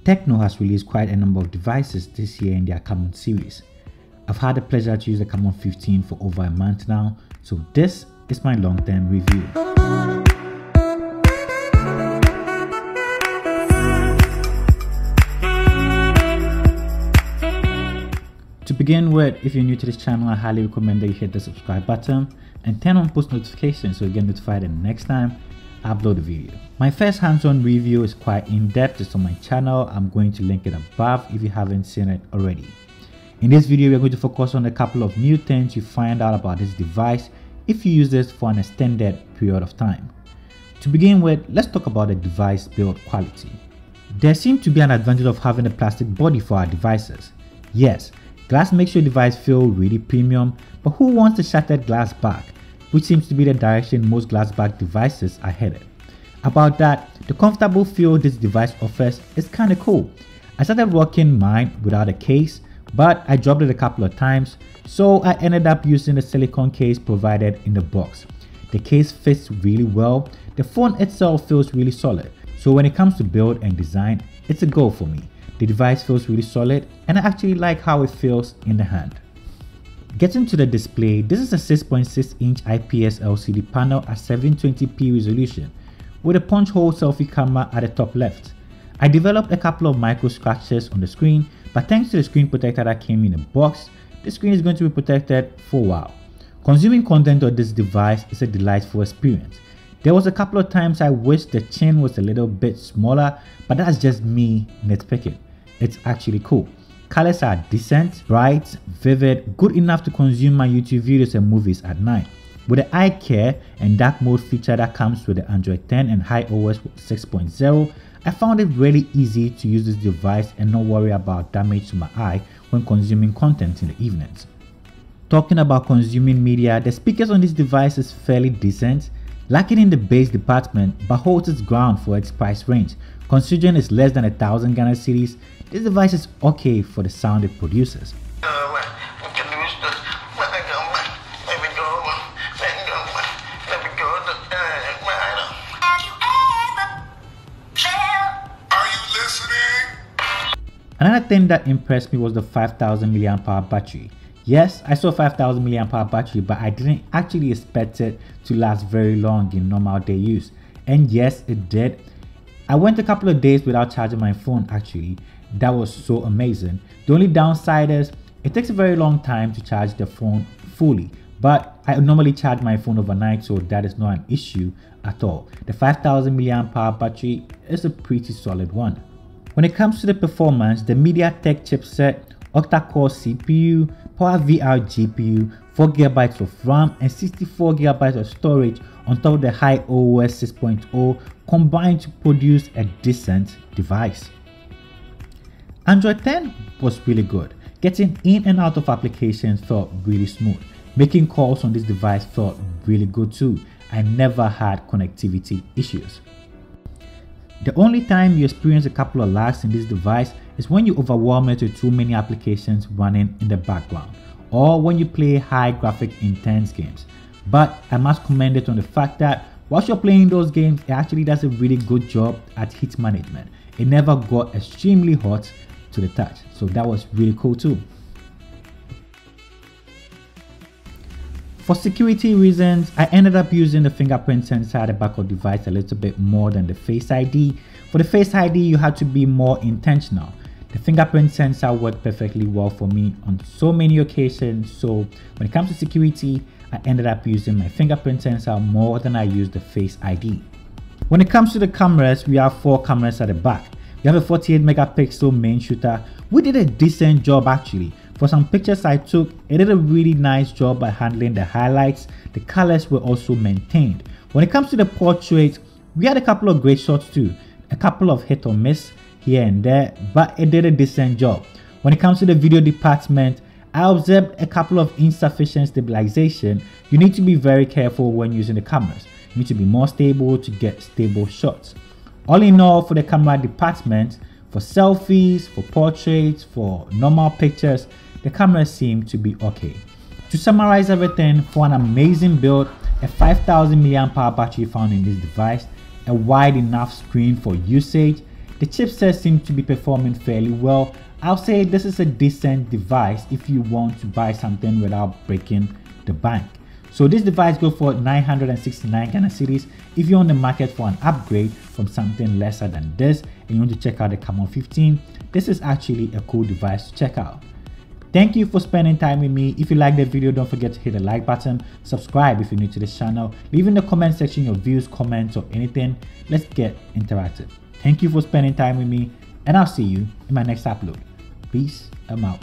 Tecno has released quite a number of devices this year in their Camon series. I've had the pleasure to use the Camon 15 for over a month now, so this is my long-term review. To begin with, if you're new to this channel, I highly recommend that you hit the subscribe button and turn on post notifications so you get notified the next time I upload a video. My first hands-on review is quite in-depth. It's on my channel. I'm going to link it above if you haven't seen it already. In this video, we're going to focus on a couple of new things you find out about this device if you use this for an extended period of time. To begin with, let's talk about the device build quality. There seems to be an advantage of having a plastic body for our devices. Yes, glass makes your device feel really premium, but who wants a shattered glass back, which seems to be the direction most glass back devices are headed. About that, the comfortable feel this device offers is kinda cool. I started rocking mine without a case, but I dropped it a couple of times, so I ended up using the silicone case provided in the box. The case fits really well, the phone itself feels really solid, so when it comes to build and design, it's a go for me. The device feels really solid and I actually like how it feels in the hand. Getting to the display, this is a 6.6-inch IPS LCD panel at 720p resolution with a punch hole selfie camera at the top left. I developed a couple of micro scratches on the screen, but thanks to the screen protector that came in a box, the screen is going to be protected for a while. Consuming content on this device is a delightful experience. There was a couple of times I wish the chin was a little bit smaller, but that's just me nitpicking. It's actually cool. Colors are decent, bright, vivid, good enough to consume my YouTube videos and movies at night. With the eye care and dark mode feature that comes with the Android 10 and iOS 6.0, I found it really easy to use this device and not worry about damage to my eye when consuming content in the evenings. Talking about consuming media, the speakers on this device is fairly decent, lacking in the bass department but holds its ground for its price range. Considering it's less than 1,000 Ghana cedis, this device is okay for the sound it produces. Another thing that impressed me was the 5000 mAh battery. Yes, I saw 5000 mAh battery, but I didn't actually expect it to last very long in normal day use. And yes, it did. I went a couple of days without charging my phone actually. That was so amazing. The only downside is it takes a very long time to charge the phone fully, but I normally charge my phone overnight, so that is not an issue at all. The 5000 mAh battery is a pretty solid one. When it comes to the performance, the MediaTek chipset, octa-core CPU, PowerVR GPU, 4GB of RAM and 64GB of storage on top of the iOS 6.0 combined to produce a decent device. Android 10 was really good. Getting in and out of applications felt really smooth. Making calls on this device felt really good too. I never had connectivity issues. The only time you experience a couple of lags in this device is when you overwhelm it with too many applications running in the background, or when you play high graphic intense games. But I must commend it on the fact that whilst you're playing those games, it actually does a really good job at heat management. It never got extremely hot to the touch, so that was really cool too. For security reasons, I ended up using the fingerprint sensor at the back of the device a little bit more than the Face ID. For the Face ID, you had to be more intentional. The fingerprint sensor worked perfectly well for me on so many occasions, so when it comes to security, I ended up using my fingerprint sensor more than I used the Face ID. When it comes to the cameras, we have 4 cameras at the back. We have a 48 megapixel main shooter. We did a decent job actually. For some pictures I took, it did a really nice job at handling the highlights. The colors were also maintained. When it comes to the portrait, we had a couple of great shots too. A couple of hit or miss here and there, but it did a decent job. When it comes to the video department, I observed a couple of insufficient stabilization. You need to be very careful when using the cameras. You need to be more stable to get stable shots. All in all, for the camera department, for selfies, for portraits, for normal pictures, the cameras seem to be okay. To summarize everything, for an amazing build, a 5000 mAh battery found in this device, a wide enough screen for usage, The chipset seems to be performing fairly well. I'll say this is a decent device if you want to buy something without breaking the bank. So this device goes for 969 Ghana cedis. If you're on the market for an upgrade from something lesser than this and you want to check out the Camon 15, this is actually a cool device to check out. Thank you for spending time with me. If you like the video, don't forget to hit the like button, subscribe if you're new to this channel, leave in the comment section your views, comments, or anything. Let's get interactive. Thank you for spending time with me, and I'll see you in my next upload. Peace, I'm out.